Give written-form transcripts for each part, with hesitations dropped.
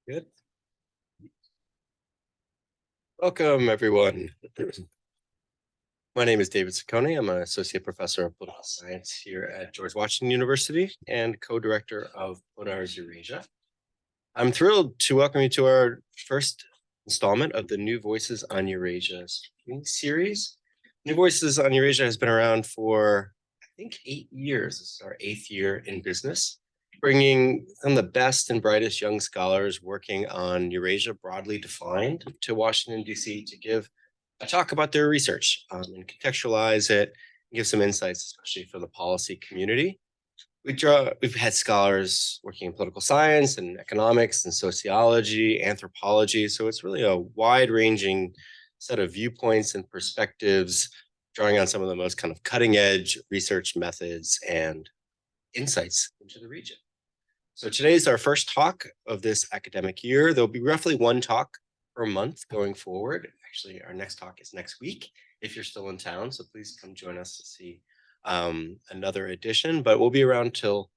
Good. Welcome, everyone. My name is David Saccone. I'm an associate professor of political science here at George Washington University and co-director of Postwar's Eurasia. I'm thrilled to welcome you to our first installment of the New Voices on Eurasia series. New Voices on Eurasia has been around for, I think, 8 years. This is our 8th year in business, bringing some of the best and brightest young scholars working on Eurasia broadly defined to Washington, D.C. to give a talk about their research and contextualize it and give some insights, especially for the policy community. We've had scholars working in political science and economics and sociology, anthropology. So it's really a wide-ranging set of viewpoints and perspectives, drawing on some of the most kind of cutting-edge research methods and insights into the region. So today is our first talk of this academic year. There'll be roughly one talk per month going forward. Actually, our next talk is next week, if you're still in town. So please come join us to see another edition. But we'll be around till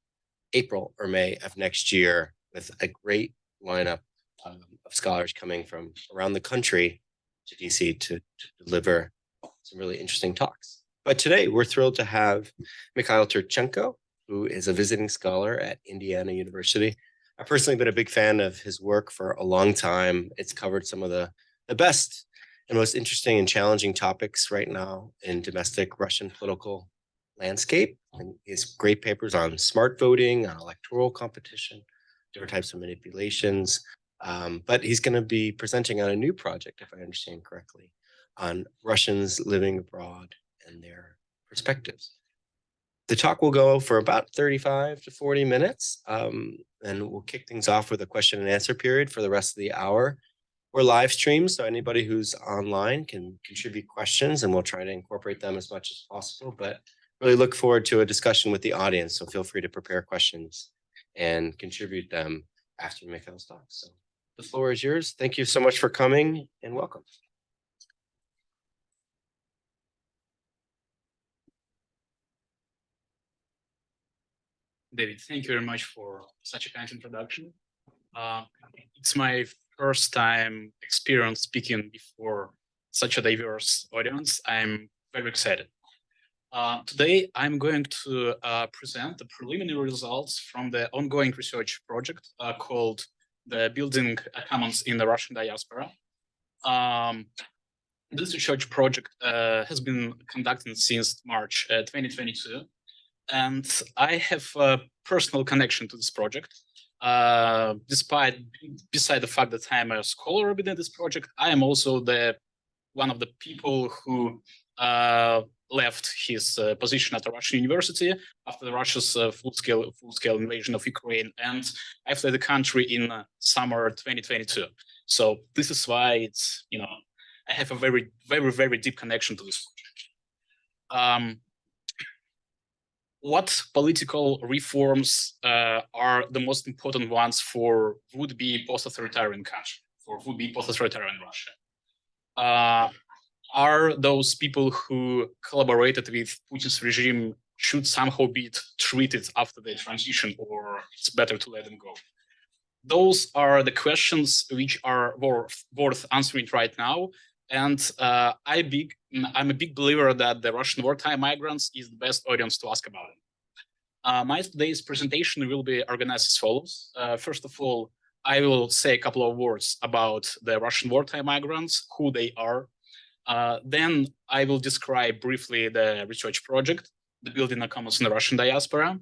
April or May of next year with a great lineup of scholars coming from around the country to DC to deliver some really interesting talks. But today, we're thrilled to have Mikhail Turchenko, who is a visiting scholar at Indiana University. I've personally been a big fan of his work for a long time. It's covered some of the best and most interesting and challenging topics right now in domestic Russian political landscape. And he has great papers on smart voting, on electoral competition, different types of manipulations. But he's going to be presenting on a new project, if I understand correctly, on Russians living abroad and their perspectives. The talk will go for about 35 to 40 minutes, and we'll kick things off with a question and answer period for the rest of the hour. We're live streamed, so anybody who's online can contribute questions, and we'll try to incorporate them as much as possible, but really look forward to a discussion with the audience, so feel free to prepare questions and contribute them after Mikhail's talk. So the floor is yours. Thank you so much for coming, and welcome. David, thank you very much for such a kind introduction. It's my first time experience speaking before such a diverse audience. I'm very excited. Today, I'm going to present the preliminary results from the ongoing research project called the Building Commons in the Russian Diaspora. This research project has been conducted since March 2022. And I have a personal connection to this project. Beside the fact that I'm a scholar within this project, I am also one of the people who left his position at a Russian university after Russia's full-scale invasion of Ukraine, and I fled the country in summer 2022. So this is why I have a very, very, very deep connection to this project. What political reforms are the most important ones for would-be post-authoritarian country, for would-be post-authoritarian Russia? Are those people who collaborated with Putin's regime should somehow be treated after the transition, or it's better to let them go? Those are the questions which are worth answering right now. And I'm a big believer that the Russian wartime migrants is the best audience to ask about it. My today's presentation will be organized as follows. First of all, I will say a couple of words about the Russian wartime migrants, who they are. Then I will describe briefly the research project, the Building a Commons in the Russian Diaspora.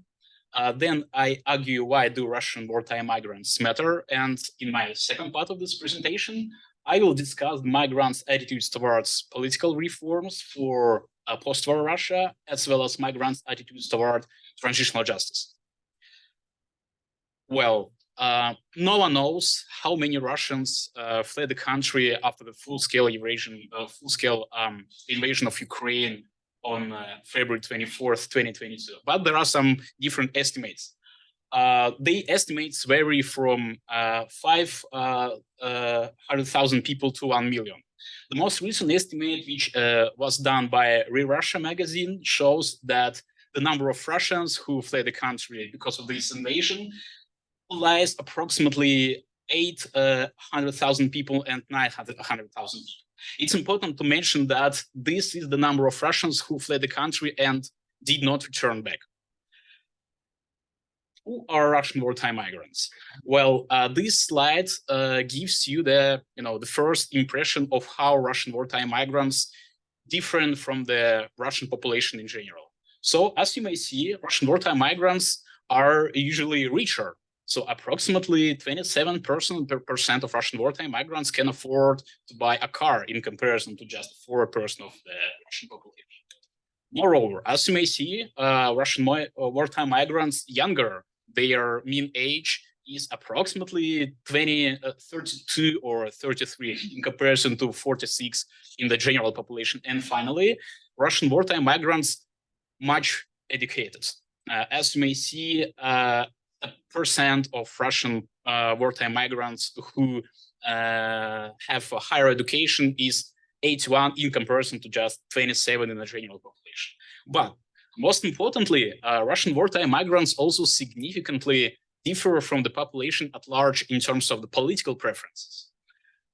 Then I argue why do Russian wartime migrants matter. And in my second part of this presentation, I will discuss migrants' attitudes towards political reforms for post-war Russia, as well as migrants' attitudes toward transitional justice. Well, no one knows how many Russians fled the country after the full-scale invasion of Ukraine on February 24th, 2022. But there are some different estimates. The estimates vary from 500,000 people to 1 million. The most recent estimate, which was done by Russia magazine, shows that the number of Russians who fled the country because of this invasion lies approximately 800,000 people and 900,000 people. It's important to mention that this is the number of Russians who fled the country and did not return back. Who are Russian wartime migrants? Well, this slide gives you the first impression of how Russian wartime migrants different from the Russian population in general. So as you may see, Russian wartime migrants are usually richer. So approximately 27% of Russian wartime migrants can afford to buy a car in comparison to just 4% of the Russian population. Moreover, as you may see, Russian wartime migrants younger, their mean age is approximately 32 or 33 in comparison to 46 in the general population. And finally, Russian wartime migrants much educated. As you may see, a percent of Russian wartime migrants who have a higher education is 81 in comparison to just 27 in the general population. But most importantly, Russian wartime migrants also significantly differ from the population at large in terms of the political preferences.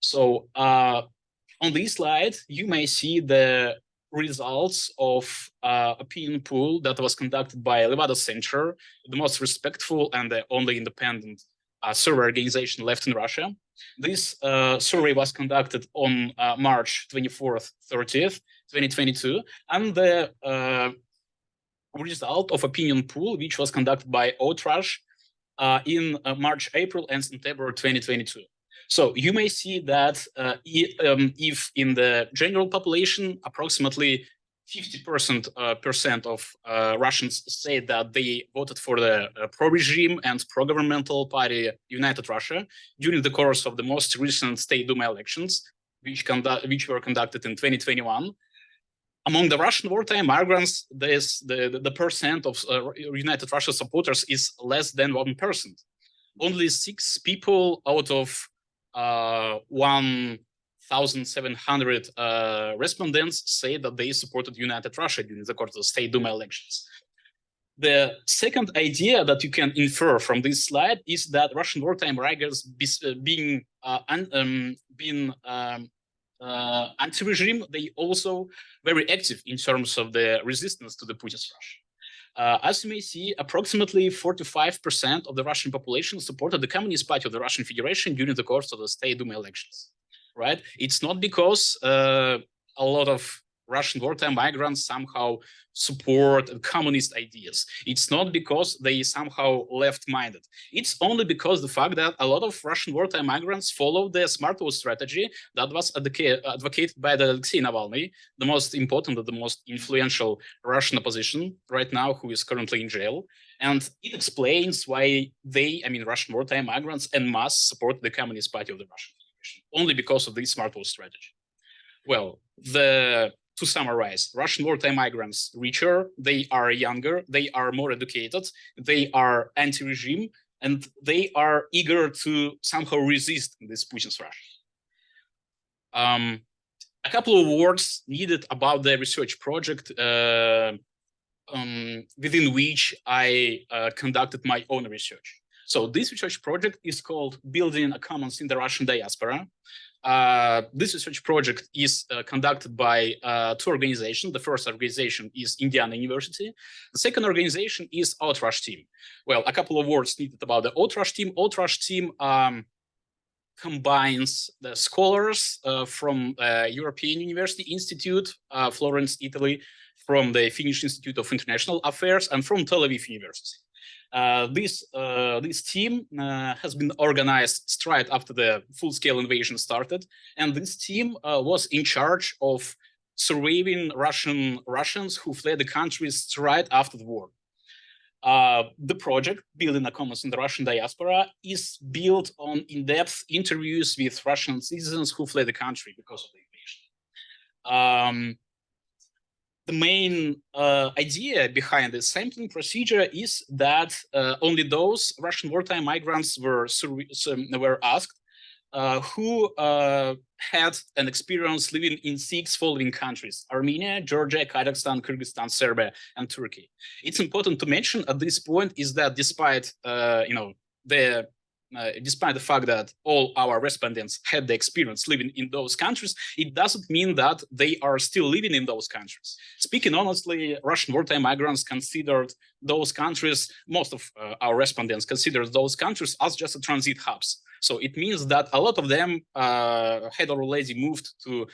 So on this slide, you may see the results of opinion poll that was conducted by Levada Center, the most respectful and the only independent survey organization left in Russia. This survey was conducted on March 24th, 30th, 2022, and the result of opinion poll, which was conducted by Outrash in March, April, and September 2022. So you may see that if in the general population, approximately 50% of Russians say that they voted for the pro-regime and pro-governmental party United Russia during the course of the most recent State Duma elections, which were conducted in 2021. Among the Russian wartime migrants, the percent of United Russia supporters is less than 1%. Only 6 people out of 1,700 respondents say that they supported United Russia during the course of the State Duma elections. The second idea that you can infer from this slide is that Russian wartime migrants being anti-regime, they also very active in terms of the resistance to the Putin's Russia. As you may see, approximately 45% of the Russian population supported the Communist Party of the Russian Federation during the course of the State Duma elections, right? It's not because a lot of Russian wartime migrants somehow support communist ideas. It's not because they somehow left-minded. It's only because the fact that a lot of Russian wartime migrants follow the smart war strategy that was advocated by Alexei Navalny, the most important, the most influential Russian opposition right now, who is currently in jail. And it explains why Russian wartime migrants en masse support the Communist Party of the Russian Federation, only because of this smart war strategy. Well, to summarize, Russian wartime migrants richer, they are younger, they are more educated, they are anti-regime, and they are eager to somehow resist this Putin's Russia. A couple of words needed about the research project within which I conducted my own research. So this research project is called Building a Commons in the Russian Diaspora. This research project is conducted by 2 organizations. The first organization is Indiana University. The second organization is Outrash team. Well, a couple of words needed about the Outrash team. Outrash team combines the scholars from European University Institute, Florence, Italy, from the Finnish Institute of International Affairs, and from Tel Aviv University. This team has been organized straight after the full-scale invasion started, and this team was in charge of surveying Russians who fled the country straight after the war. The project, Building a Commons in the Russian Diaspora, is built on in-depth interviews with Russian citizens who fled the country because of the invasion. The main idea behind the sampling procedure is that only those Russian wartime migrants were asked who had an experience living in 6 following countries: Armenia, Georgia, Kazakhstan, Kyrgyzstan, Serbia, and Turkey. It's important to mention at this point is that despite the despite the fact that all our respondents had the experience living in those countries, it doesn't mean that they are still living in those countries. Speaking honestly, Russian wartime migrants considered those countries, most of our respondents considered those countries as just a transit hubs. So it means that a lot of them had already moved to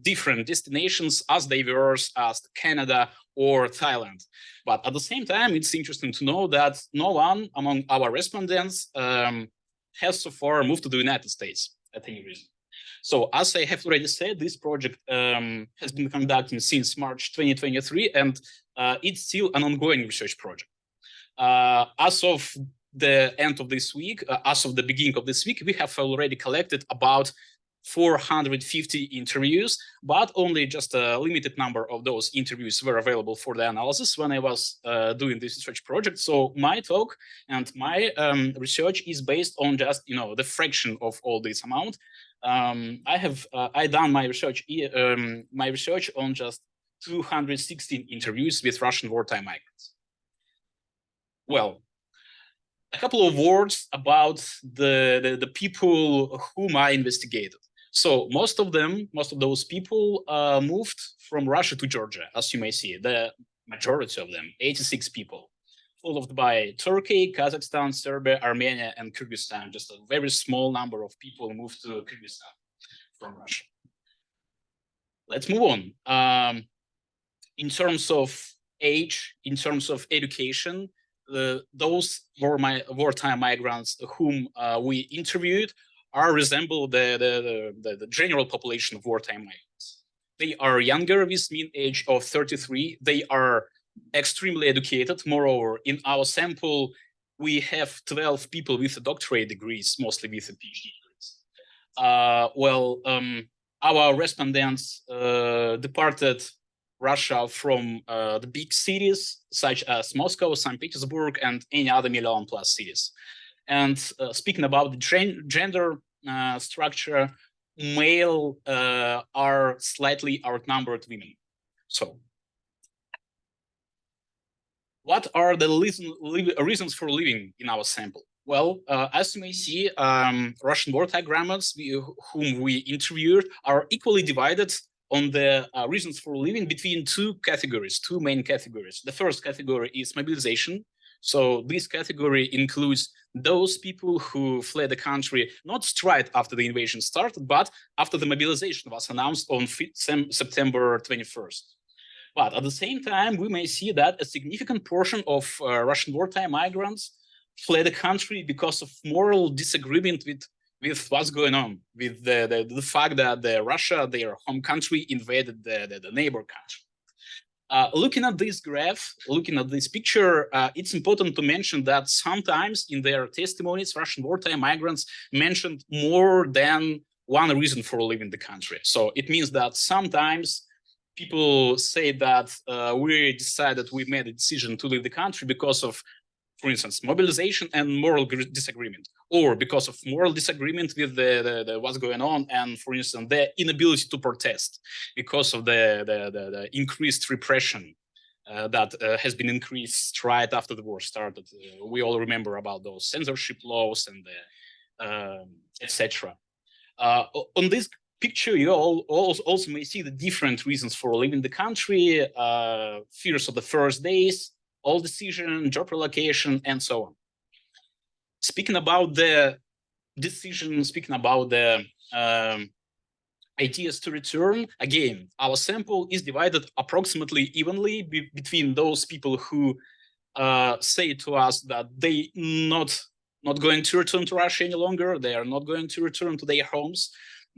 different destinations as diverse as Canada or Thailand. But at the same time, it's interesting to know that no one among our respondents has so far moved to the United States at any reason. So as I have already said, this project has been conducted since March 2023, and it's still an ongoing research project. As of the end of this week, as of the beginning of this week, we have already collected about 450 interviews, but only just a limited number of those interviews were available for the analysis when I was doing this research project. So my talk and my research is based on just the fraction of all this amount. I done my research on just 216 interviews with Russian wartime migrants. Well, a couple of words about the people whom I investigated. So most of those people moved from Russia to Georgia, as you may see. The majority of them, 86 people, followed by Turkey, Kazakhstan, Serbia, Armenia, and Kyrgyzstan. Just a very small number of people moved to Kyrgyzstan from Russia. Let's move on. In terms of age, in terms of education, those wartime migrants whom we interviewed resemble the general population of wartime migrants. They are younger with mean age of 33. They are extremely educated. Moreover, in our sample, we have 12 people with doctorate degrees, mostly with PhD degrees. Our respondents departed Russia from the big cities such as Moscow, St. Petersburg, and any other million plus cities. And speaking about the gender structure, male are slightly outnumbered women. So what are the reasons for living in our sample? Well, as you may see, Russian wartime migrants whom we interviewed are equally divided on the reasons for living between two main categories. The first category is mobilization. So this category includes those people who fled the country not straight after the invasion started, but after the mobilization was announced on September 21st. But at the same time, we may see that a significant portion of Russian wartime migrants fled the country because of moral disagreement with what's going on, with the fact that Russia, their home country, invaded the neighbor country. Looking at this graph, looking at this picture, it's important to mention that sometimes in their testimonies, Russian wartime migrants mentioned more than one reason for leaving the country. So it means that sometimes people say that we decided, we made a decision to leave the country because of, for instance, mobilization and moral disagreement, or because of moral disagreement with the what's going on, and for instance, the inability to protest because of the increased repression that has been increased right after the war started. We all remember about those censorship laws and etc. On this picture, you also may see the different reasons for leaving the country, fears of the first days, all decision, job relocation, and so on. Speaking about the decision, speaking about the ideas to return, again, our sample is divided approximately evenly between those people who say to us that they not going to return to Russia any longer, they are not going to return to their homes.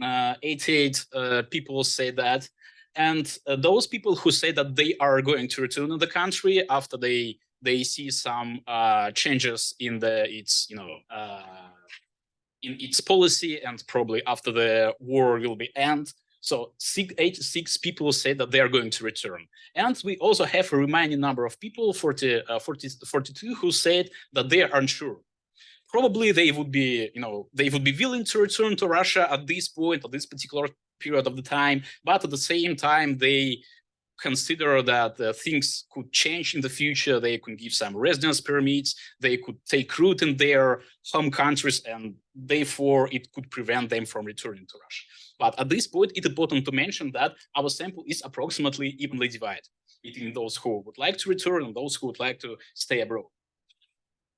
88 people say that. And those people who say that they are going to return to the country after they see some changes in its policy, and probably after the war will be end. So 86 people say that they are going to return. And we also have a remaining number of people, 42, who said that they are unsure. Probably they would be willing to return to Russia at this point, at this particular period of the time, but at the same time, they consider that things could change in the future. They could give some residence permits. They could take root in their home countries, and therefore it could prevent them from returning to Russia. But at this point, it's important to mention that our sample is approximately evenly divided between those who would like to return and those who would like to stay abroad.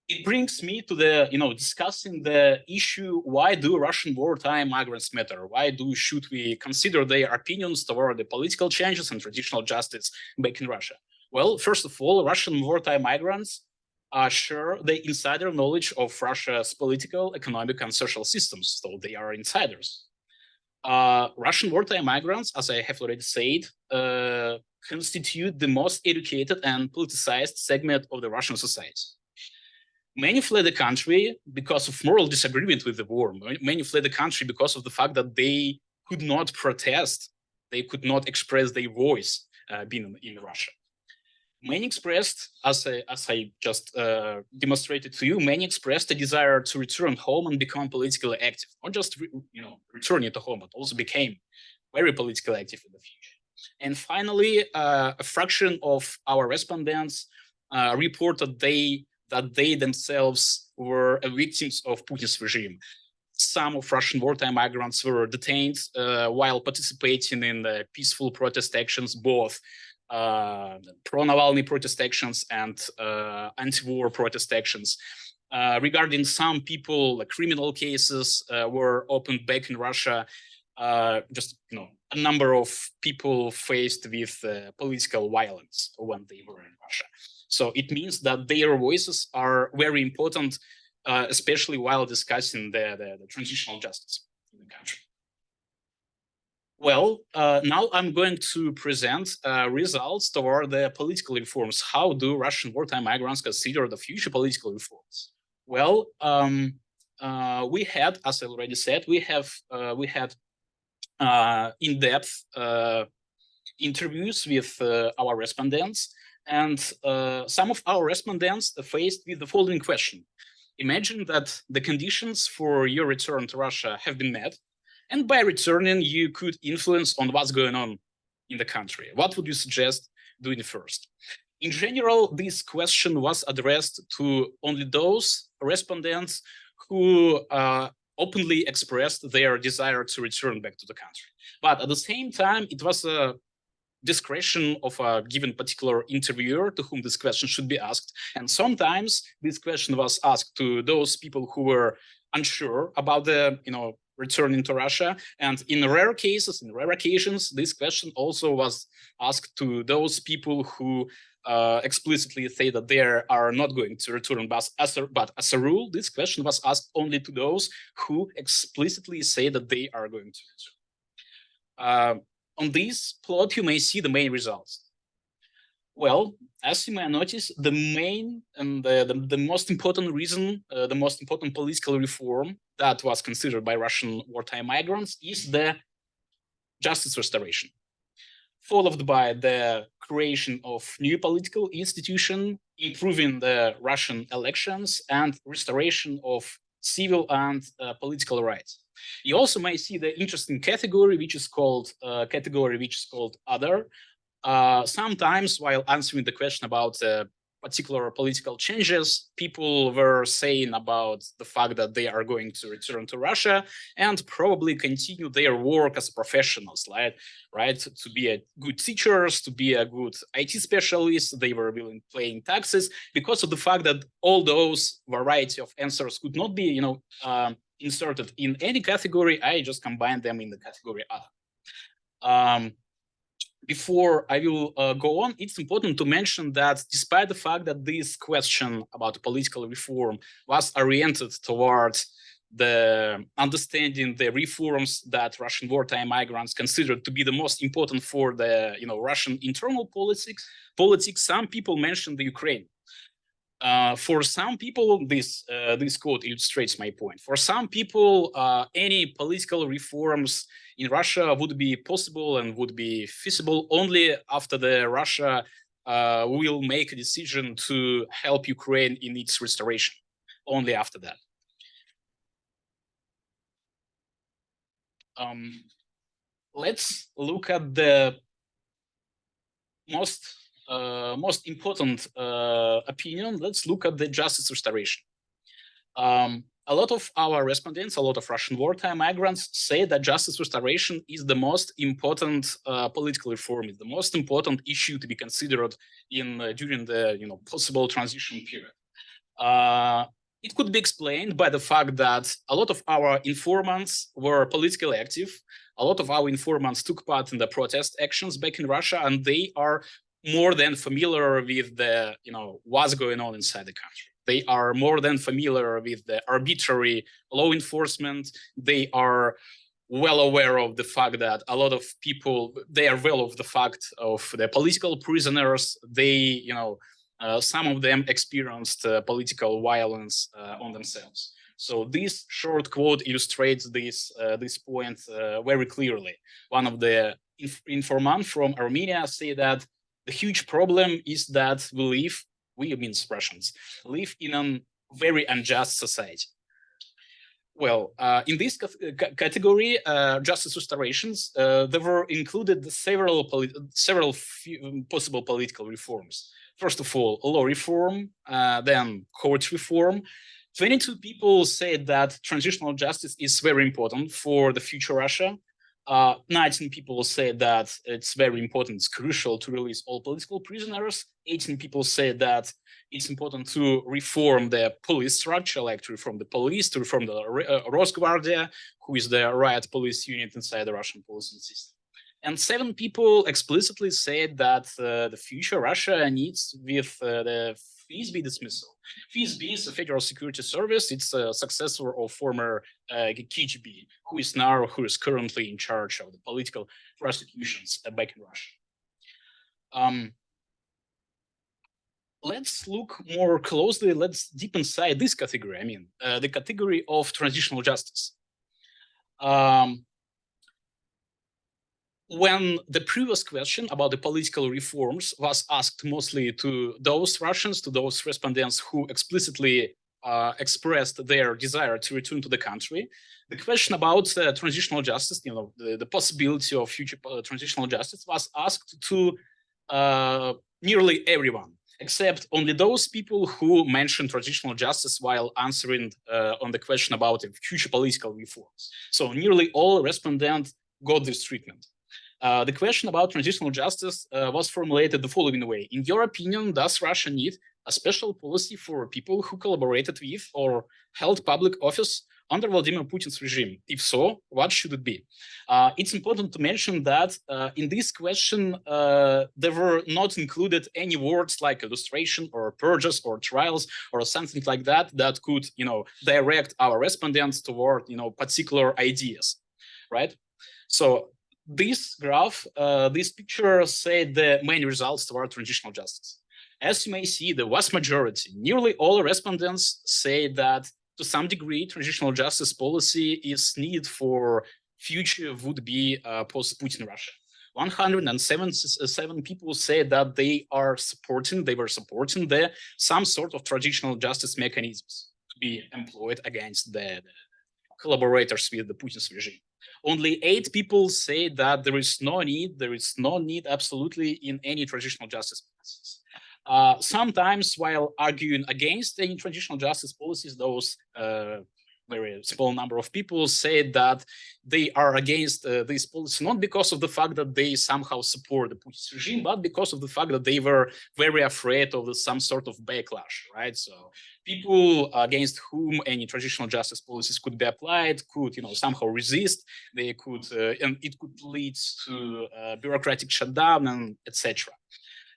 It brings me to the, discussing the issue, why do Russian wartime migrants matter? Why should we consider their opinions toward the political changes and traditional justice back in Russia? Well, first of all, Russian wartime migrants share the insider knowledge of Russia's political, economic, and social systems, so they are insiders. Russian wartime migrants, as I have already said, constitute the most educated and politicized segment of the Russian society. Many fled the country because of moral disagreement with the war. Many fled the country because of the fact that they could not protest, they could not express their voice being in Russia. Many expressed, as I just demonstrated to you, many expressed a desire to return home and become politically active. Not just returning to home, but also became very politically active in the future. And finally, a fraction of our respondents reported that they themselves were victims of Putin's regime. Some of Russian wartime migrants were detained while participating in the peaceful protest actions, both pro-Navalny protest actions and anti-war protest actions. Regarding some people, criminal cases were opened back in Russia. Just a number of people faced with political violence when they were in Russia. So it means that their voices are very important, especially while discussing the transitional justice in the country. Well, now I'm going to present results toward the political reforms. How do Russian wartime migrants consider the future political reforms? Well, we had, as I already said, we had in-depth interviews with our respondents, and some of our respondents faced with the following question. Imagine that the conditions for your return to Russia have been met, and by returning, you could influence on what's going on in the country. What would you suggest doing first? In general, this question was addressed to only those respondents who openly expressed their desire to return back to the country. But at the same time, it was a discretion of a given particular interviewer to whom this question should be asked. And sometimes this question was asked to those people who were unsure about the, returning to Russia. And in rare cases, in rare occasions, this question also was asked to those people who explicitly say that they are not going to return. But as a rule, this question was asked only to those who explicitly say that they are going to return. On this plot, you may see the main results. Well, as you may notice, the main and the most important reason, the most important political reform that was considered by Russian wartime migrants is the justice restoration, followed by the creation of new political institution, improving the Russian elections, and restoration of civil and political rights. You also may see the interesting category, which is called other. Sometimes while answering the question about particular political changes, people were saying about the fact that they are going to return to Russia and probably continue their work as professionals, right? To be a good teachers, to be a good IT specialist. They were willing paying taxes because of the fact that all those variety of answers could not be, inserted in any category. I just combined them in the category other. Before I will go on, it's important to mention that despite the fact that this question about political reform was oriented towards the understanding the reforms that Russian wartime migrants considered to be the most important for the Russian internal politics, some people mentioned the Ukraine. For some people, this quote illustrates my point. For some people, any political reforms in Russia would be possible and would be feasible only after Russia will make a decision to help Ukraine in its restoration. Only after that. Let's look at the most important opinion, let's look at the justice restoration. A lot of our respondents, a lot of Russian wartime migrants say that justice restoration is the most important political reform, is the most important issue to be considered in during the possible transition period. It could be explained by the fact that a lot of our informants were politically active. A lot of our informants took part in the protest actions back in Russia, and they are more than familiar with the, what's going on inside the country. They are more than familiar with the arbitrary law enforcement. They are well aware of the fact that a lot of people, they are well of the fact of the political prisoners. They, some of them experienced political violence on themselves. So this short quote illustrates this point very clearly. One of the informants from Armenia say that the huge problem is that we means Russians, live in a very unjust society. Well, in this category, justice restorations, there were included several possible political reforms. First of all, law reform, then court reform. 22 people said that transitional justice is very important for the future Russia. 19 people said that it's very important, it's crucial to release all political prisoners. 18 people said that it's important to reform the police structure, like to reform the police, to reform the Rosguardia, who is the riot police unit inside the Russian policing system. And 7 people explicitly said that the future Russia needs with the FSB dismissal. FSB is a Federal Security Service. It's a successor of former KGB, who is currently in charge of the political prosecutions back in Russia. Let's look more closely. Let's deep inside this category. I mean, the category of transitional justice. When the previous question about the political reforms was asked mostly to those Russians, to those respondents who explicitly expressed their desire to return to the country, the question about transitional justice, the possibility of future transitional justice was asked to nearly everyone, except only those people who mentioned transitional justice while answering on the question about future political reforms. So nearly all respondents got this treatment. The question about transitional justice was formulated the following way. In your opinion, does Russia need a special policy for people who collaborated with or held public office under Vladimir Putin's regime? If so, what should it be? It's important to mention that in this question, there were not included any words like illustration or purges or trials or something like that that could, direct our respondents toward, particular ideas, right? So this graph, this picture said the main results toward transitional justice. As you may see, the vast majority, nearly all respondents say that to some degree, transitional justice policy is needed for future would-be post-Putin Russia. 177 people say that they were supporting some sort of transitional justice mechanisms to be employed against the collaborators with the Putin's regime. Only 8 people say that there is no need absolutely in any transitional justice policies. Sometimes while arguing against any transitional justice policies, those very small number of people say that they are against this policy, not because of the fact that they somehow support the Putin's regime, but because of the fact that they were very afraid of some sort of backlash, right? So people against whom any transitional justice policies could be applied could, somehow resist. They could, and it could lead to bureaucratic shutdown and etc.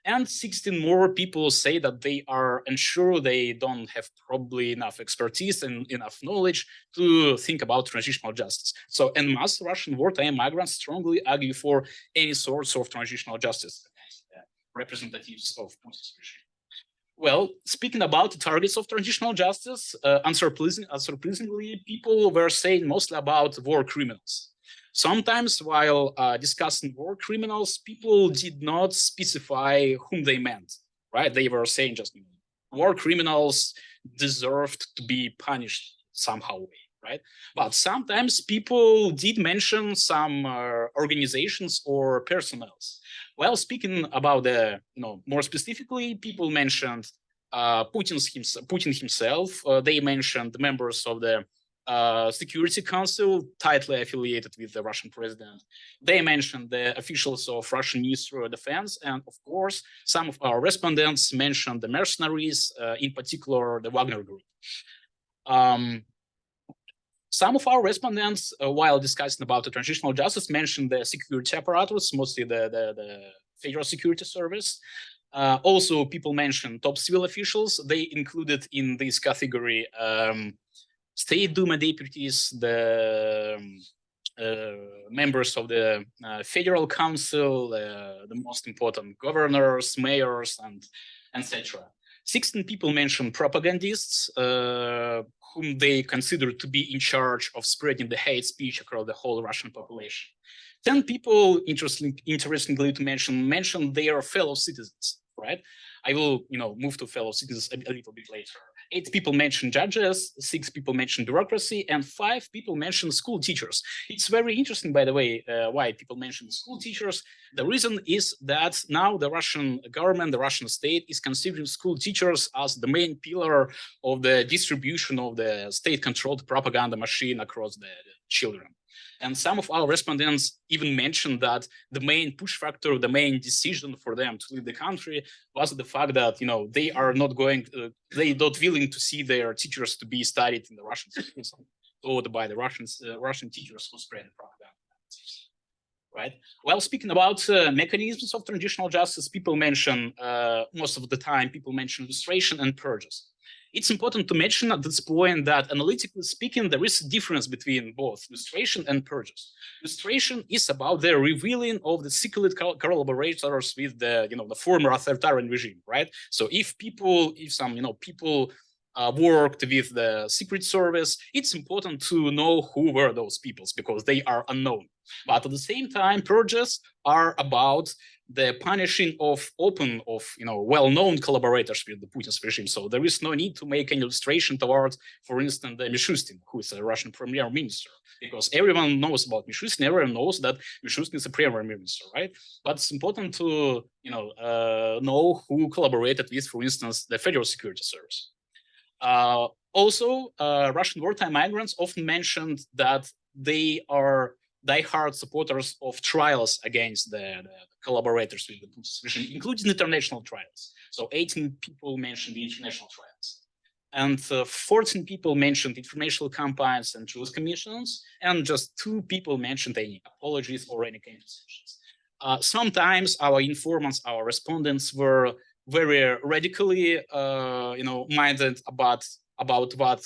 And 16 more people say that they are unsure, they don't have probably enough expertise and enough knowledge to think about transitional justice. So en masse, Russian wartime migrants strongly argue for any sorts of transitional justice against the representatives of Putin's regime. Well, speaking about the targets of transitional justice, unsurprisingly, people were saying mostly about war criminals. Sometimes while discussing war criminals, people did not specify whom they meant, right? They were saying just war criminals deserved to be punished somehow, right? But sometimes people did mention some organizations or personnels. While speaking about the, more specifically, people mentioned Putin himself. They mentioned members of the Security Council, tightly affiliated with the Russian president. They mentioned the officials of Russian Ministry of Defense, and of course, some of our respondents mentioned the mercenaries, in particular the Wagner Group. Some of our respondents, while discussing about the transitional justice, mentioned the security apparatus, mostly the Federal Security Service. Also, people mentioned top civil officials. They included in this category State Duma deputies, the members of the Federal Council, the most important governors, mayors, and etc. 16 people mentioned propagandists, whom they consider to be in charge of spreading the hate speech across the whole Russian population. 10 people, interestingly to mention their fellow citizens, right? I will, move to fellow citizens a little bit later. 8 people mentioned judges, 6 people mentioned bureaucracy, and 5 people mentioned school teachers. It's very interesting, by the way, why people mention school teachers. The reason is that now the Russian government, the Russian state, is considering school teachers as the main pillar of the distribution of the state-controlled propaganda machine across the children. And some of our respondents even mentioned that the main push factor, the main decision for them to leave the country was the fact that, they are not they're not willing to see their teachers to be studied in the Russian schools, taught by the Russian teachers who spread the propaganda. Right. While speaking about mechanisms of transitional justice, people mention, most of the time, people mention lustration and purges. It's important to mention at this point that, analytically speaking, there is a difference between both lustration and purges. Lustration is about the revealing of the secret collaborators with the, the former authoritarian regime, right? So if some people worked with the Secret Service, it's important to know who were those peoples because they are unknown. But at the same time, purges are about the punishing of well-known collaborators with the Putin's regime. So there is no need to make any illustration towards, for instance, the Mishustin, who is a Russian premier minister, because everyone knows about Mishustin. Everyone knows that Mishustin is a premier minister, right? But it's important to know who collaborated with, for instance, the Federal Security Service. Also, Russian wartime migrants often mentioned that they are diehard supporters of trials against the collaborators with the Putin's regime, including international trials. So 18 people mentioned the international trials. And 14 people mentioned informational campaigns and truth commissions, and just 2 people mentioned any apologies or any compensations. Sometimes our informants, our respondents were very radically, minded about what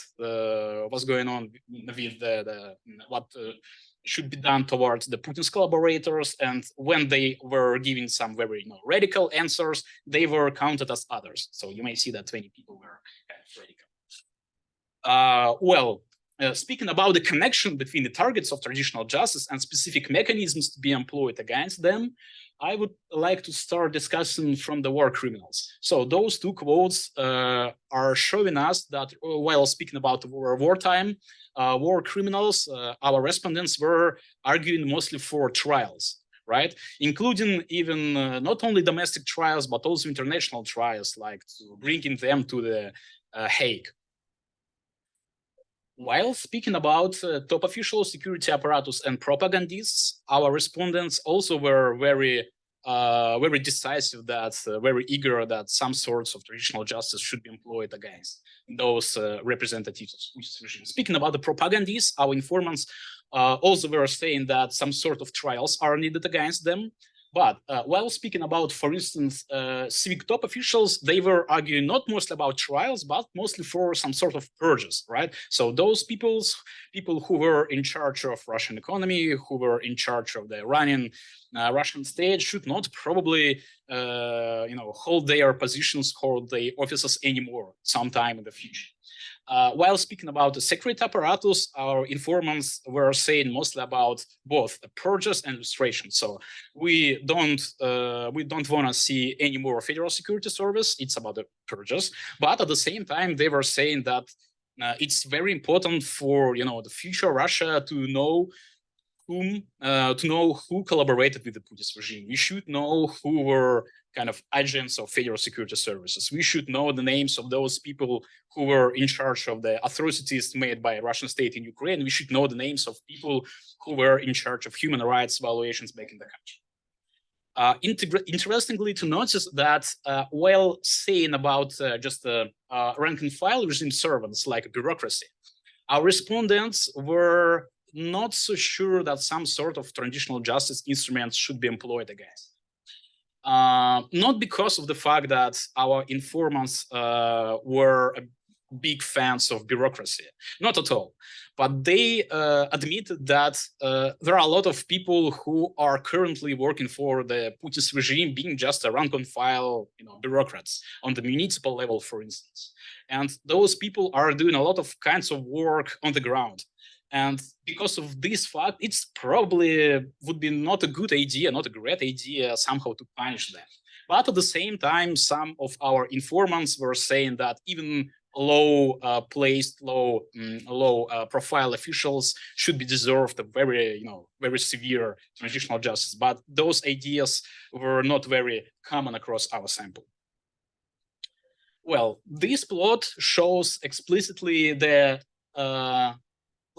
was going on with what should be done towards the Putin's collaborators, and when they were giving some very radical answers, they were counted as others. So you may see that 20 people were kind of radical. Speaking about the connection between the targets of traditional justice and specific mechanisms to be employed against them, I would like to start discussing from the war criminals. So those 2 quotes are showing us that while speaking about wartime, war criminals, our respondents were arguing mostly for trials, right? Including even not only domestic trials, but also international trials, like bringing them to the Hague. While speaking about top official security apparatus and propagandists, our respondents also were very decisive, very eager that some sorts of traditional justice should be employed against those representatives of Putin's regime. Speaking about the propagandists, our informants also were saying that some sort of trials are needed against them. But while speaking about, for instance, civic top officials, they were arguing not mostly about trials, but mostly for some sort of purges, right? So those people who were in charge of Russian economy, who were in charge of the running Russian state, should not probably, hold their positions, hold their offices anymore sometime in the future. While speaking about the secret apparatus, our informants were saying mostly about both purges and lustration. So we don't want to see any more Federal Security Service. It's about the purges, but at the same time, they were saying that it's very important for the future Russia to know who collaborated with the Putin's regime. We should know who were kind of agents of federal security services. We should know the names of those people who were in charge of the atrocities made by Russian state in Ukraine. We should know the names of people who were in charge of human rights violations back in the country. Interestingly to notice that while saying about just rank and file regime servants like bureaucracy, our respondents were not so sure that some sort of transitional justice instruments should be employed against. Not because of the fact that our informants were big fans of bureaucracy, not at all. But they admitted that there are a lot of people who are currently working for the Putin's regime being just a rank and file, bureaucrats on the municipal level, for instance. And those people are doing a lot of kinds of work on the ground. And because of this fact, it's probably would be not a good idea, not a great idea somehow to punish them. But at the same time, some of our informants were saying that even low profile officials should be deserved a very severe transitional justice. But those ideas were not very common across our sample. Well, this plot shows explicitly the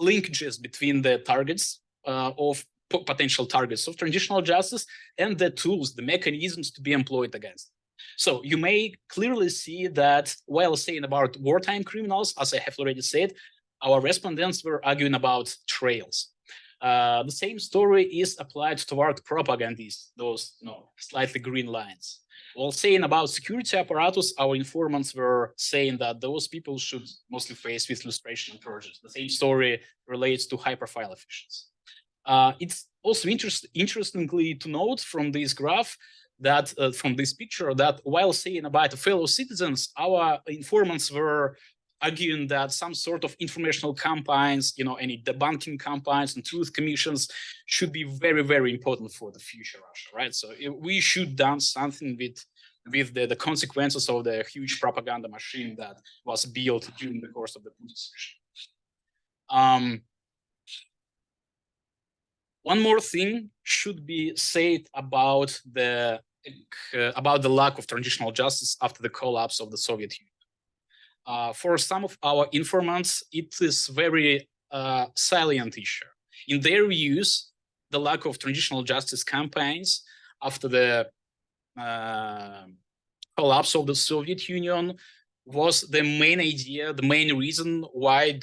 linkages between the targets of potential targets of transitional justice and the tools, the mechanisms to be employed against. So you may clearly see that while saying about wartime criminals, as I have already said, our respondents were arguing about trails. The same story is applied toward propagandists, those slightly green lines. While saying about security apparatus, our informants were saying that those people should mostly face with lustration and purges. The same story relates to high-profile officials. It's also interestingly to note from this graph that from this picture that while saying about fellow citizens, our informants were arguing that some sort of informational campaigns, any debunking campaigns and truth commissions should be very, very important for the future Russia, right? So we should do something with the consequences of the huge propaganda machine that was built during the course of the Putin's regime. One more thing should be said about the lack of transitional justice after the collapse of the Soviet Union. For some of our informants, it is very salient issue. In their views, the lack of transitional justice campaigns after the collapse of the Soviet Union was the main idea, the main reason why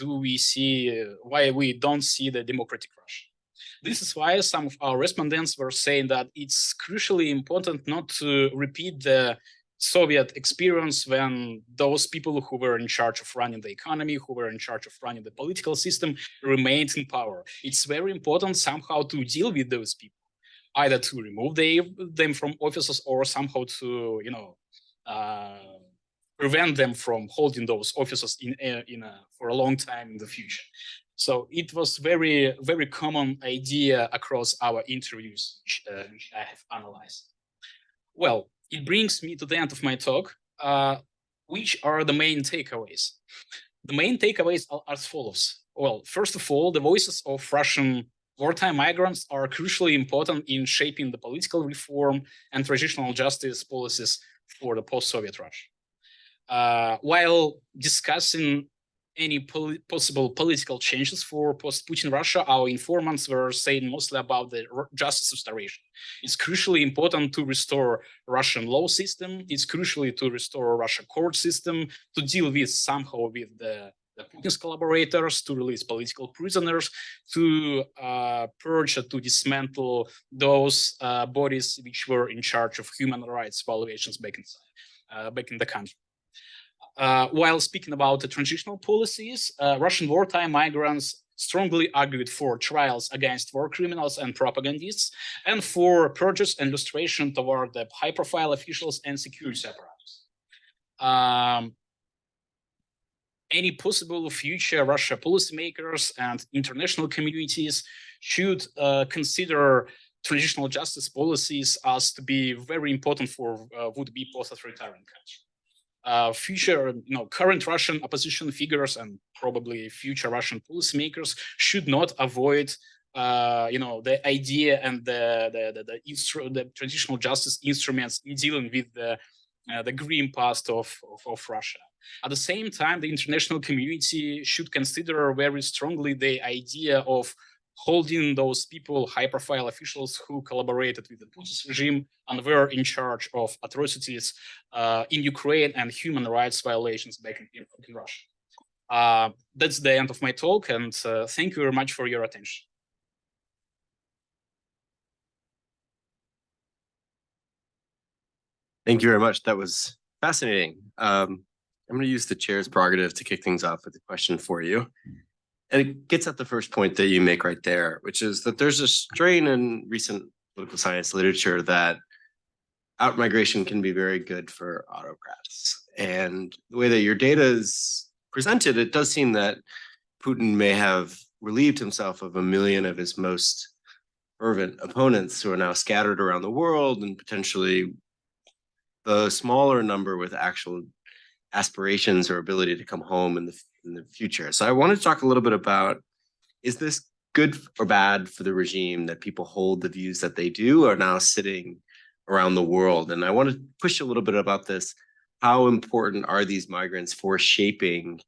we don't see the democratic Russia. This is why some of our respondents were saying that it's crucially important not to repeat the Soviet experience when those people who were in charge of running the economy, who were in charge of running the political system, remained in power. It's very important somehow to deal with those people, either to remove them from offices or somehow to, prevent them from holding those offices for a long time in the future. So it was very, very common idea across our interviews, which I have analyzed. Well, it brings me to the end of my talk. Which are the main takeaways? The main takeaways are as follows. Well, first of all, the voices of Russian wartime migrants are crucially important in shaping the political reform and transitional justice policies for the post-Soviet Russia. While discussing any possible political changes for post-Putin Russia, our informants were saying mostly about the justice restoration. It's crucially important to restore Russian law system. It's crucially to restore Russian court system, to deal with somehow with the Putin's collaborators, to release political prisoners, to purge, to dismantle those bodies which were in charge of human rights violations back in the country. While speaking about the transitional policies, Russian wartime migrants strongly argued for trials against war criminals and propagandists, and for purges and lustration toward the high-profile officials and security apparatus. Any possible future Russia policymakers and international communities should consider transitional justice policies as to be very important for would-be post-authoritarian countries. Future, current Russian opposition figures and probably future Russian policymakers should not avoid the idea and the traditional justice instruments in dealing with the green past of Russia. At the same time, the international community should consider very strongly the idea of holding those people, high-profile officials who collaborated with the Putin's regime and were in charge of atrocities in Ukraine and human rights violations back in Russia. That's the end of my talk, and thank you very much for your attention. Thank you very much. That was fascinating. I'm going to use the chair's prerogative to kick things off with a question for you. And it gets at the first point that you make right there, which is that there's a strain in recent political science literature that outmigration can be very good for autocrats. And the way that your data is presented, it does seem that Putin may have relieved himself of 1 million of his most fervent opponents who are now scattered around the world, and potentially the smaller number with actual aspirations or ability to come home in the future. So I want to talk a little bit about, is this good or bad for the regime that people hold the views that they do are now sitting around the world? And I want to push a little bit about this. How important are these migrants for shaping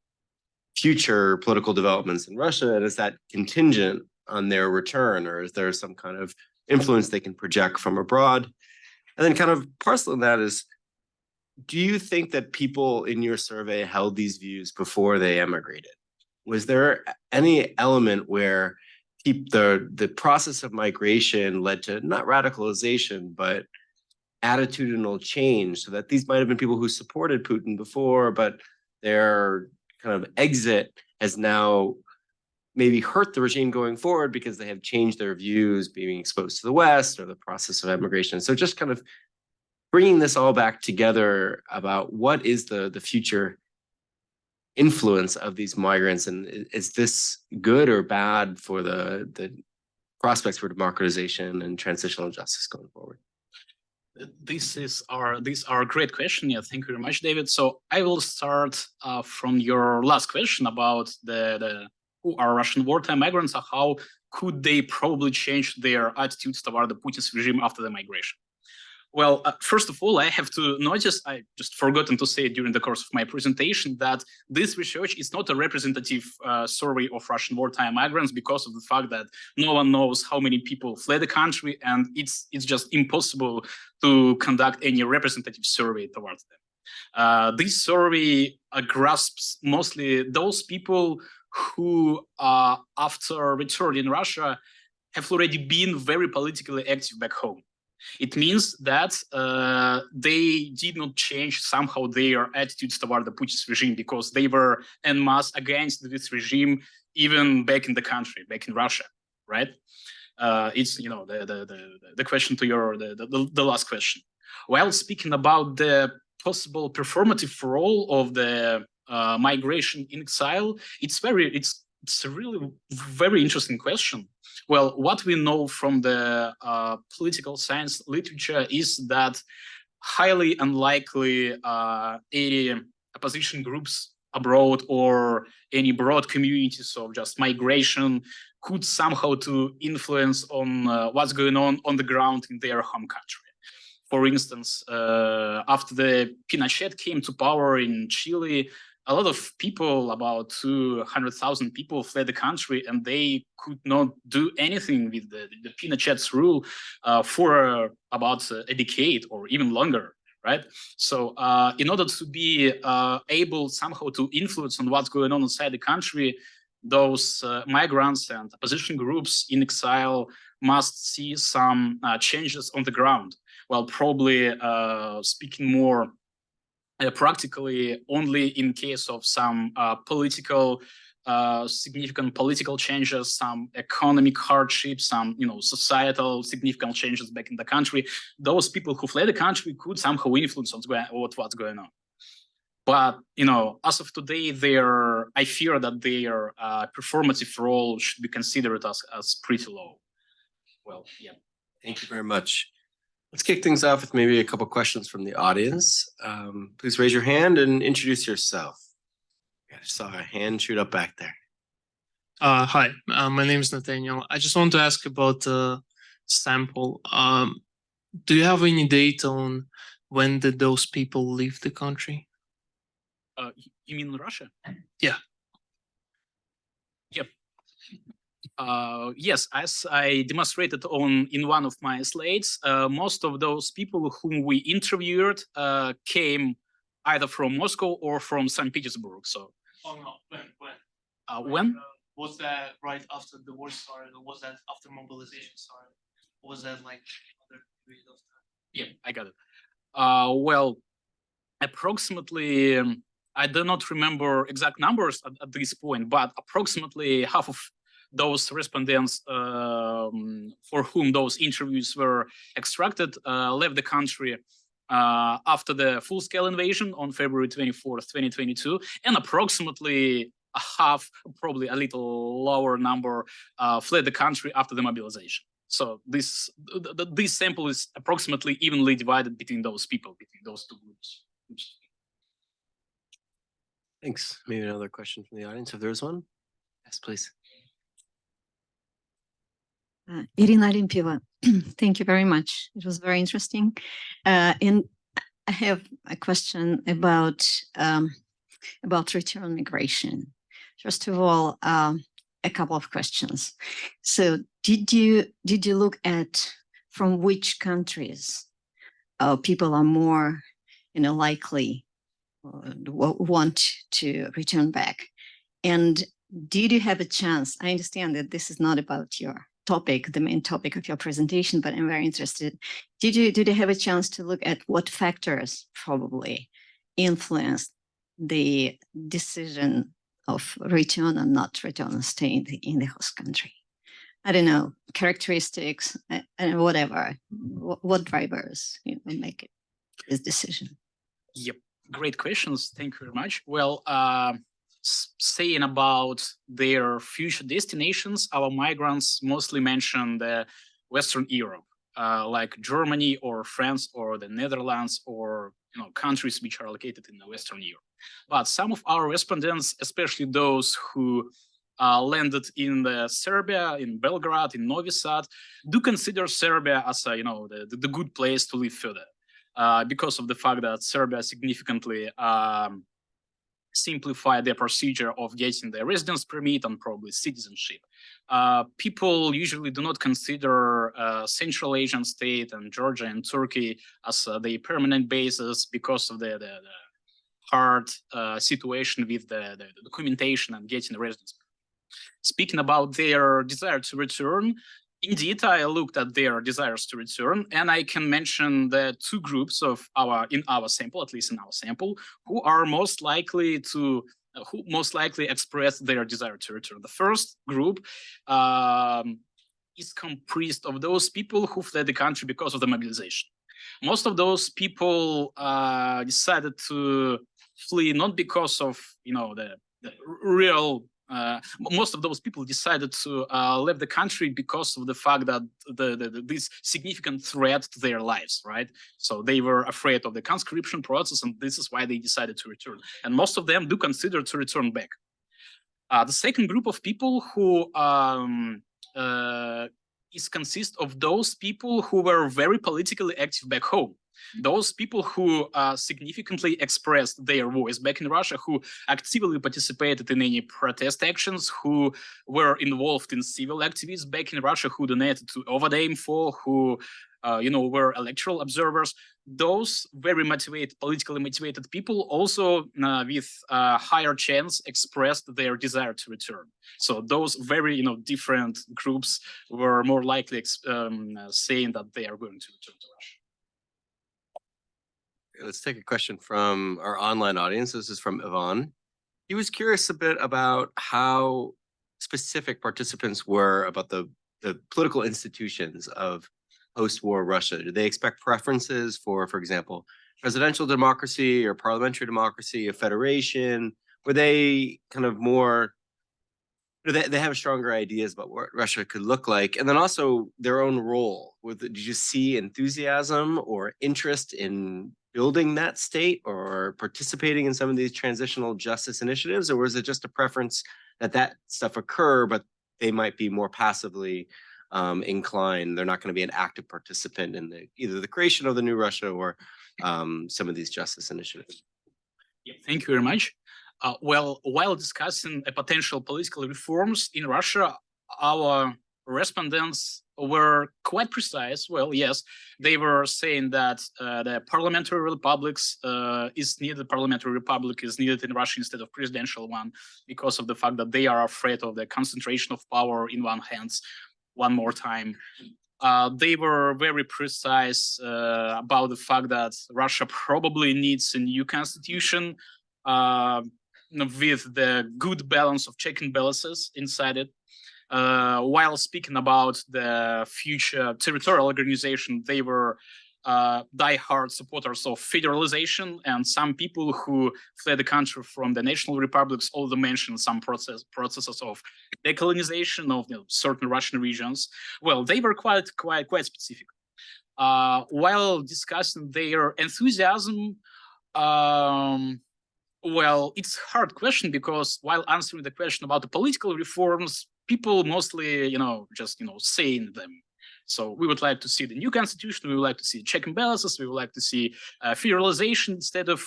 future political developments in Russia? And is that contingent on their return, or is there some kind of influence they can project from abroad? And then kind of parceling that is, do you think that people in your survey held these views before they emigrated? Was there any element where the process of migration led to not radicalization, but attitudinal change, so that these might have been people who supported Putin before, but their kind of exit has now maybe hurt the regime going forward because they have changed their views, being exposed to the West or the process of emigration? So just kind of bringing this all back together about what is the future influence of these migrants, and is this good or bad for the prospects for democratization and transitional justice going forward? These are great question. Yeah, thank you very much, David. So I will start from your last question about the who are Russian wartime migrants, or how could they probably change their attitudes toward the Putin's regime after the migration. Well, first of all, I have to notice, I just forgotten to say it during the course of my presentation, that this research is not a representative survey of Russian wartime migrants, because of the fact that no one knows how many people fled the country, and it's just impossible to conduct any representative survey towards them. This survey grasps mostly those people who, after returning in Russia, have already been very politically active back home. It means that they did not change somehow their attitudes toward the Putin's regime, because they were en masse against this regime even back in the country, back in Russia, right? It's the question to your the last question. While speaking about the possible performative role of the migration in exile, it's a really very interesting question. Well, what we know from the political science literature is that highly unlikely any opposition groups abroad or any broad communities of just migration could somehow to influence on what's going on the ground in their home country. For instance, after the Pinochet came to power in Chile, a lot of people, about 200,000 people, fled the country, and they could not do anything with the Pinochet's rule for about a decade or even longer, right? So in order to be able somehow to influence on what's going on inside the country, those migrants and opposition groups in exile must see some changes on the ground. Well, probably speaking more practically, only in case of some significant political changes, some economic hardships, some societal significant changes back in the country, those people who fled the country could somehow influence what's going on. But as of today, I fear that their performative role should be considered as pretty low. Well, yeah. Thank you very much. Let's kick things off with maybe a couple questions from the audience. Please raise your hand and introduce yourself. I saw a hand shoot up back there. Hi, my name is Nathaniel. I just want to ask about the sample. Do you have any data on when did those people leave the country? You mean Russia? Yeah. Yep. Yes, as I demonstrated in one of my slides, most of those people whom we interviewed came either from Moscow or from St. Petersburg. So, Oh no, when? When? Was that right after the war started, or was that after mobilization started? Or was that like other period of time? Yeah, I got it. Well, approximately, I do not remember exact numbers at this point, but approximately half of those respondents for whom those interviews were extracted left the country after the full-scale invasion on February 24th, 2022, and approximately a half, probably a little lower number, fled the country after the mobilization. So this sample is approximately evenly divided between those people, between those two groups. Thanks. Maybe another question from the audience, if there's one. Yes, please. Irina Olimpieva, thank you very much. It was very interesting. And I have a question about return migration. First of all, a couple of questions. So, did you look at from which countries people are more, likely want to return back? And did you have a chance? I understand that this is not about your topic, the main topic of your presentation, but I'm very interested. Did you have a chance to look at what factors probably influenced the decision of return or not return and stay in the host country? I don't know, characteristics and whatever. What drivers make this decision? Yep, great questions. Thank you very much. Well, saying about their future destinations, our migrants mostly mention the Western Europe, like Germany or France or the Netherlands or countries which are located in the Western Europe. But some of our respondents, especially those who landed in Serbia, in Belgrade, in Novi Sad, do consider Serbia as the good place to live further, because of the fact that Serbia significantly simplify the procedure of getting the residence permit and probably citizenship. People usually do not consider Central Asian state and Georgia and Turkey as the permanent bases because of the hard situation with the documentation and getting the residence. Speaking about their desire to return, indeed, I looked at their desires to return, and I can mention the two groups in our sample, at least in our sample, who most likely express their desire to return. The first group is comprised of those people who fled the country because of the mobilization. Most of those people decided to flee not because of the real. Most of those people decided to leave the country because of the fact that this significant threat to their lives, right? So they were afraid of the conscription process, and this is why they decided to return. And most of them do consider to return back. The second group of people who consists of those people who were very politically active back home. Those people who significantly expressed their voice back in Russia, who actively participated in any protest actions, who were involved in civil activities back in Russia, who donated to Info, who were electoral observers. Those very politically motivated people also with higher chance expressed their desire to return. So those very different groups were more likely saying that they are going to return to Russia. Let's take a question from our online audience. This is from Ivan. He was curious a bit about how specific participants were about the political institutions of post-war Russia. Did they expect preferences for example, presidential democracy or parliamentary democracy, a federation? Were they kind of more, they have stronger ideas about what Russia could look like? And then also their own role. Did you see enthusiasm or interest in building that state or participating in some of these transitional justice initiatives? Or was it just a preference that stuff occur, but they might be more passively inclined? They're not going to be an active participant in either the creation of the new Russia or some of these justice initiatives. Yeah, thank you very much. Well, while discussing potential political reforms in Russia, our respondents were quite precise. Well, yes, they were saying that the parliamentary republics is needed. Parliamentary republic is needed in Russia instead of presidential one, because of the fact that they are afraid of the concentration of power in one hands one more time. They were very precise about the fact that Russia probably needs a new constitution with the good balance of check and balances inside it. While speaking about the future territorial organization, they were die-hard supporters of federalization, and some people who fled the country from the national republics also mentioned some processes of decolonization of certain Russian regions. Well, they were quite specific. While discussing their enthusiasm, well, it's a hard question, because while answering the question about the political reforms, people mostly, just, saying them. So we would like to see the new constitution, we would like to see check and balances, we would like to see federalization instead of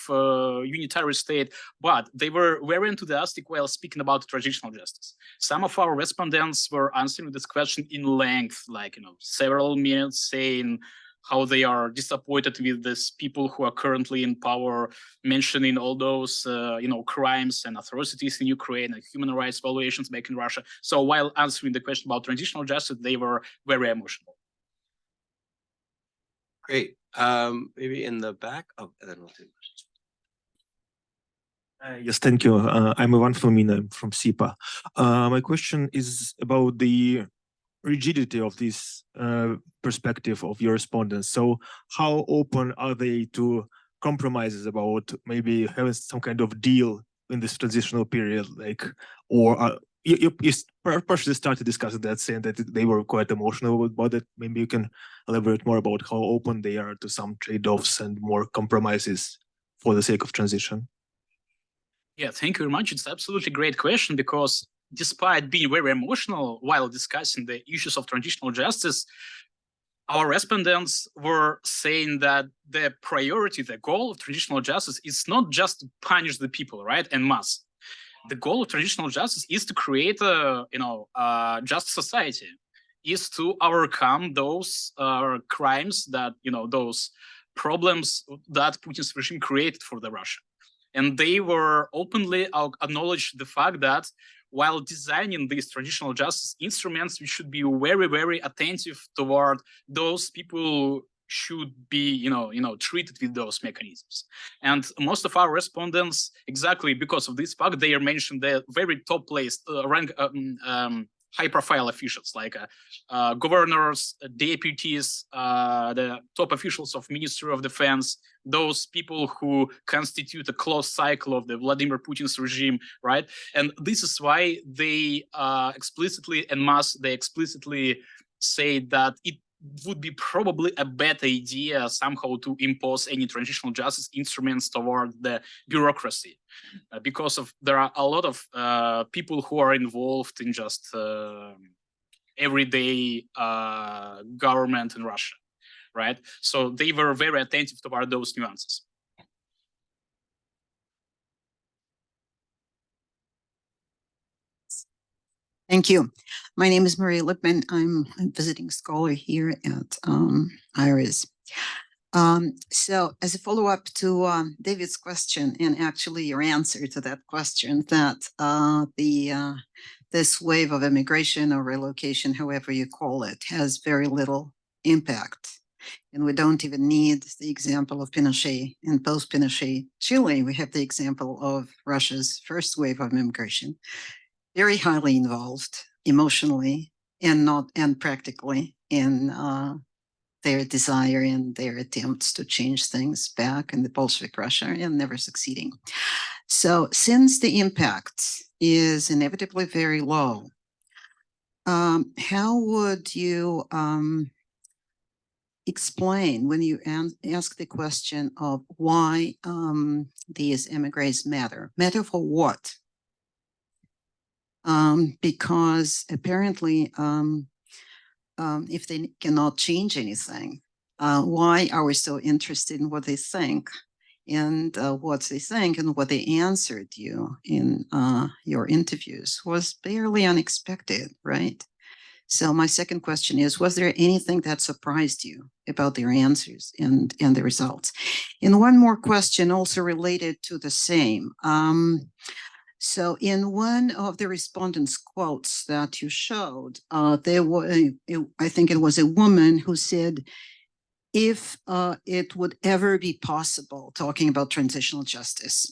unitary state, but they were very enthusiastic while speaking about transitional justice. Some of our respondents were answering this question in length, like, several minutes, saying how they are disappointed with these people who are currently in power, mentioning all those, crimes and atrocities in Ukraine and human rights violations back in Russia. So while answering the question about transitional justice, they were very emotional. Great. Maybe in the back. Oh, and then we'll do questions. Yes, thank you. I'm Ivan Fomina from SIPA. My question is about the rigidity of this perspective of your respondents. So how open are they to compromises about maybe having some kind of deal in this transitional period, or you partially started discussing that, saying that they were quite emotional about it. Maybe you can elaborate more about how open they are to some trade-offs and more compromises for the sake of transition. Yeah, thank you very much. It's absolutely great question, because despite being very emotional while discussing the issues of transitional justice, our respondents were saying that the priority, the goal of transitional justice is not just to punish the people, right, en masse. The goal of transitional justice is to create a, just society, is to overcome those crimes that, those problems that Putin's regime created for the Russia. And they were openly acknowledged the fact that while designing these transitional justice instruments, we should be very, very attentive toward those people should be, treated with those mechanisms. And most of our respondents, exactly because of this fact, they are mentioned the very top place, high-profile officials like governors, deputies, the top officials of Ministry of Defense, those people who constitute a close cycle of the Vladimir Putin's regime, right? And this is why they explicitly say that it would be probably a bad idea somehow to impose any transitional justice instruments toward the bureaucracy, because there are a lot of people who are involved in just everyday government in Russia, right? So they were very attentive toward those nuances. Thank you. My name is Maria Lipman. I'm a visiting scholar here at IRIS. So as a follow-up to David's question, and actually your answer to that question, that this wave of immigration or relocation, however you call it, has very little impact. And we don't even need the example of Pinochet and post-Pinochet Chile. We have the example of Russia's first wave of immigration, very highly involved emotionally and practically in their desire and their attempts to change things back in the Bolshevik Russia and never succeeding. So since the impact is inevitably very low, how would you explain when you ask the question of why these emigres matter? Matter for what? Because apparently, if they cannot change anything, why are we so interested in what they think and what they think and what they answered you in your interviews was barely unexpected, right? So my second question is, was there anything that surprised you about their answers and the results? And one more question also related to the same. So in one of the respondents' quotes that you showed, there was, I think it was a woman who said, if it would ever be possible, talking about transitional justice.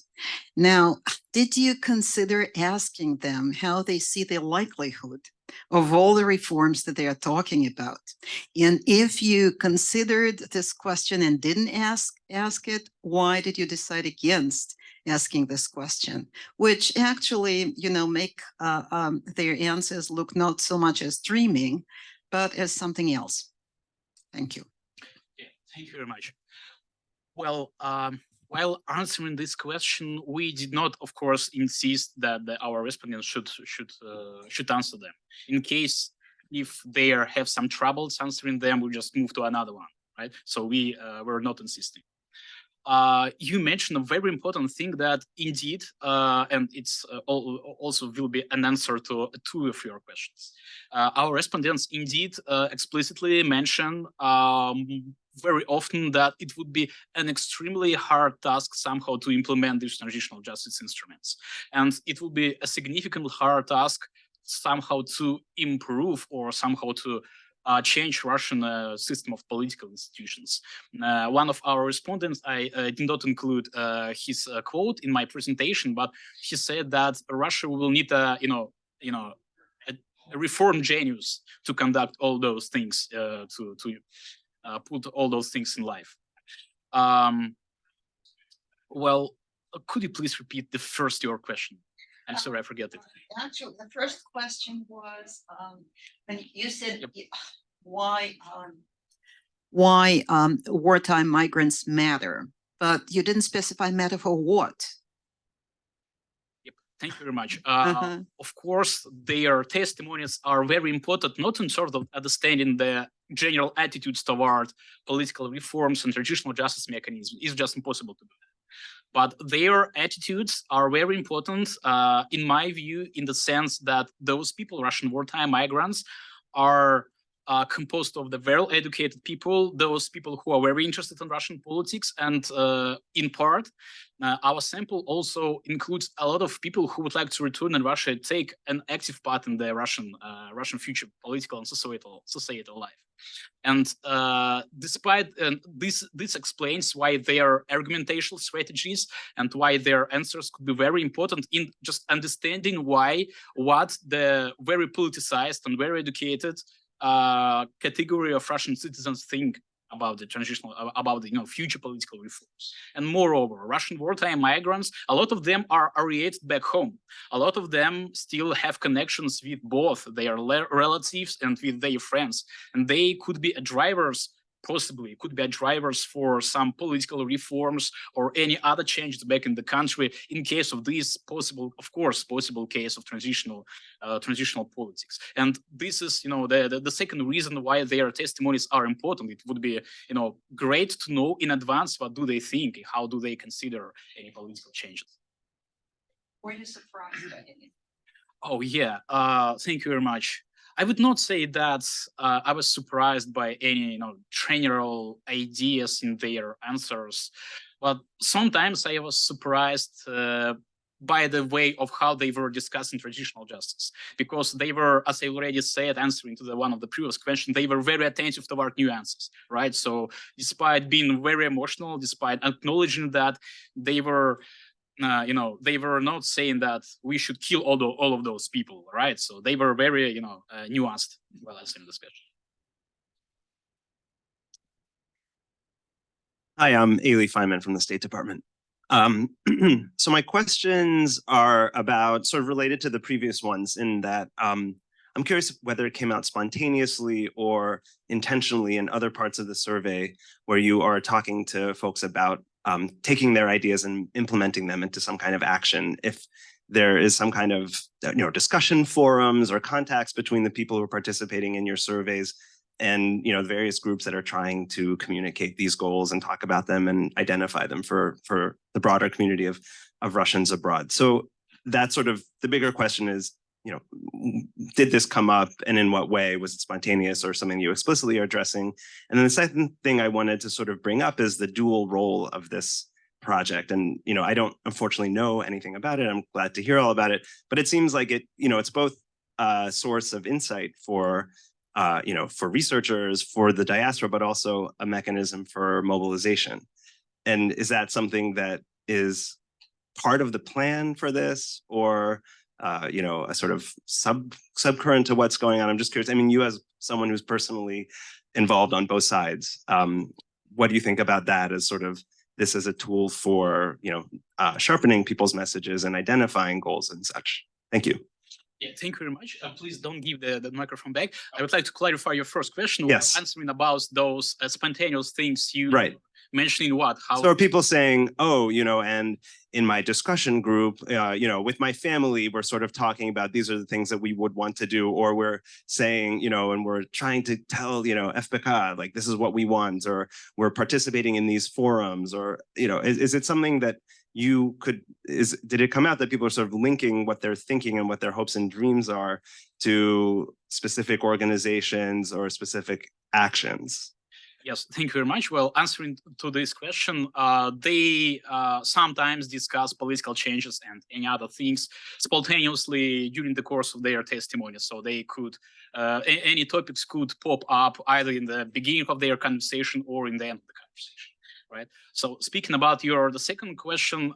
Now, did you consider asking them how they see the likelihood of all the reforms that they are talking about? And if you considered this question and didn't ask it, why did you decide against asking this question, which actually, make their answers look not so much as dreaming, but as something else? Thank you. Yeah, thank you very much. Well, while answering this question, we did not, of course, insist that our respondents should answer them. In case if they have some troubles answering them, we just move to another one, right? So we were not insisting. You mentioned a very important thing that indeed, and it's also will be an answer to two of your questions. Our respondents indeed explicitly mention very often that it would be an extremely hard task somehow to implement these transitional justice instruments. And it will be a significantly hard task somehow to improve or somehow to change Russian system of political institutions. One of our respondents, I did not include his quote in my presentation, but he said that Russia will need a reform genius to conduct all those things, to put all those things in life. Well, could you please repeat the first your question? I'm sorry, I forget it. Actually, the first question was, when you said, yep, why wartime migrants matter, but you didn't specify matter for what? Yep, thank you very much. Of course, their testimonies are very important, not in sort of understanding the general attitudes toward political reforms and traditional justice mechanisms. It's just impossible to do that. But their attitudes are very important, in my view, in the sense that those people, Russian wartime migrants, are composed of the well-educated people, those people who are very interested in Russian politics, and in part, our sample also includes a lot of people who would like to return in Russia and take an active part in the Russian future political and societal life. And despite this explains why their argumentational strategies and why their answers could be very important in just understanding what the very politicized and very educated category of Russian citizens think about the transitional, about the future political reforms. And moreover, Russian wartime migrants, a lot of them are oriented back home. A lot of them still have connections with both their relatives and with their friends, and they could be drivers. Possibly could be drivers for some political reforms or any other changes back in the country in case of this possible case of transitional politics. And this is, the second reason why their testimonies are important. It would be, great to know in advance what do they think, how do they consider any political changes. Were you surprised by anything? Oh yeah, thank you very much. I would not say that I was surprised by any, general ideas in their answers, but sometimes I was surprised by the way of how they were discussing traditional justice, because they were, as I already said, answering to one of the previous questions, they were very attentive toward nuances, right? So despite being very emotional, despite acknowledging that, they were they were not saying that we should kill all of those people, right? So they were very, nuanced while answering this question. Hi, I'm Ailey Feynman from the State Department. So my questions are about sort of related to the previous ones in that I'm curious whether it came out spontaneously or intentionally in other parts of the survey where you are talking to folks about taking their ideas and implementing them into some kind of action. If there is some kind of discussion forums or contacts between the people who are participating in your surveys and various groups that are trying to communicate these goals and talk about them and identify them for the broader community of Russians abroad. So that's sort of the bigger question is, did this come up and in what way? Was it spontaneous or something you explicitly are addressing? And then the second thing I wanted to sort of bring up is the dual role of this project. And, I don't unfortunately know anything about it. I'm glad to hear all about it, but it seems like it's both a source of insight for researchers, for the diaspora, but also a mechanism for mobilization. And is that something that is part of the plan for this, or a sort of subcurrent to what's going on? I'm just curious. I mean, you as someone who's personally involved on both sides, what do you think about that as sort of this as a tool for sharpening people's messages and identifying goals and such? Thank you. Yeah, thank you very much. Please don't give the microphone back. I would like to clarify your first question. Yes. Answering about those spontaneous things you Right. mentioning what? How? So are people saying, oh, and in my discussion group, with my family, we're sort of talking about these are the things that we would want to do, or we're saying, and we're trying to tell, FPK, like this is what we want, or we're participating in these forums, or, is it something that did it come out that people are sort of linking what they're thinking and what their hopes and dreams are to specific organizations or specific actions? Yes, thank you very much. Well, answering to this question, they sometimes discuss political changes and any other things spontaneously during the course of their testimony. So they could, any topics could pop up either in the beginning of their conversation or in the end of the conversation, right? So speaking about the second question,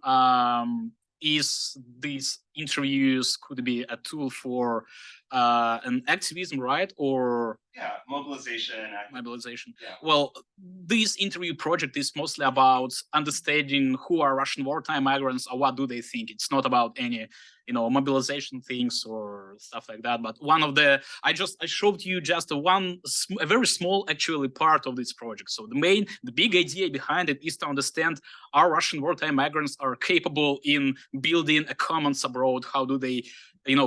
is these interviews could be a tool for an activism, right? Or mobilization. Yeah. Well, this interview project is mostly about understanding who are Russian wartime migrants or what do they think. It's not about any, mobilization things or stuff like that. But one of the, I showed you just a very small actually part of this project. So the big idea behind it is to understand our Russian wartime migrants are capable in building a commons abroad. How do they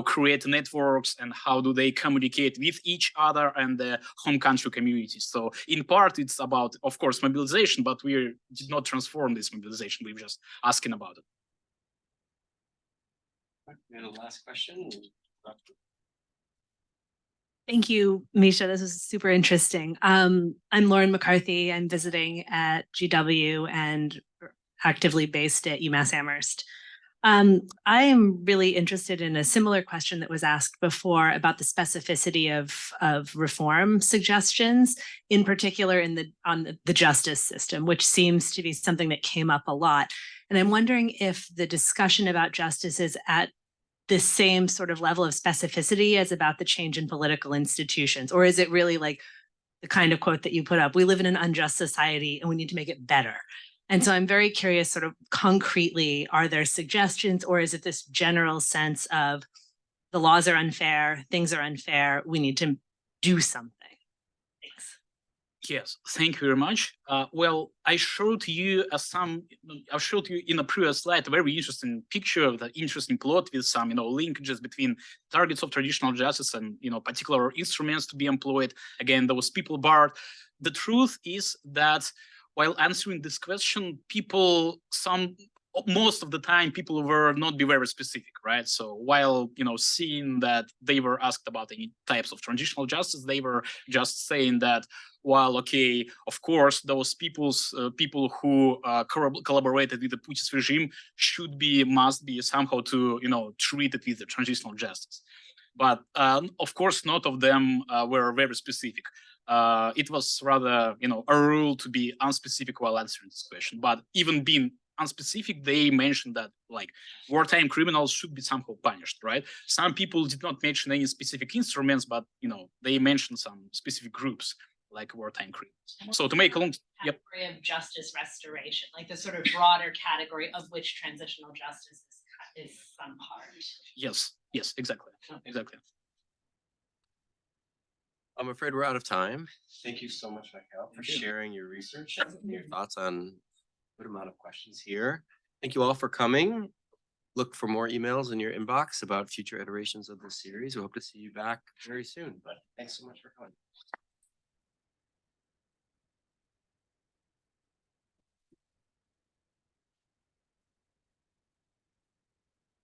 create networks and how do they communicate with each other and the home country communities. So in part, it's about, of course, mobilization, but we did not transform this mobilization. We were just asking about it. And the last question. Thank you, Misha. This is super interesting. I'm Lauren McCarthy. I'm visiting at GW and actively based at UMass Amherst. I am really interested in a similar question that was asked before about the specificity of reform suggestions, in particular on the justice system, which seems to be something that came up a lot. And I'm wondering if the discussion about justice is at the same sort of level of specificity as about the change in political institutions, or is it really like the kind of quote that you put up, we live in an unjust society and we need to make it better? And so I'm very curious, sort of concretely, are there suggestions, or is it this general sense of the laws are unfair, things are unfair, we need to do something? Thanks. Yes, thank you very much. Well, I showed you in a previous slide a very interesting picture of the interesting plot with some, linkages between targets of traditional justice and, particular instruments to be employed. Again, those people barred. The truth is that while answering this question, most of the time, people were not be very specific, right? So while, seeing that they were asked about any types of transitional justice, they were just saying that, well, okay, of course, those people who collaborated with the Putin's regime must be somehow to treated with the transitional justice. But of course, not of them were very specific. It was rather, a rule to be unspecific while answering this question. But even being unspecific, they mentioned that like wartime criminals should be somehow punished, right? Some people did not mention any specific instruments, but they mentioned some specific groups like wartime criminals. So to make a long category of justice restoration, like the sort of broader category of which transitional justice is some part. Yes, exactly. I'm afraid we're out of time. Thank you so much, Mikhail, for sharing your research and your thoughts on a good amount of questions here. Thank you all for coming. Look for more emails in your inbox about future iterations of this series. We hope to see you back very soon, but thanks so much for coming.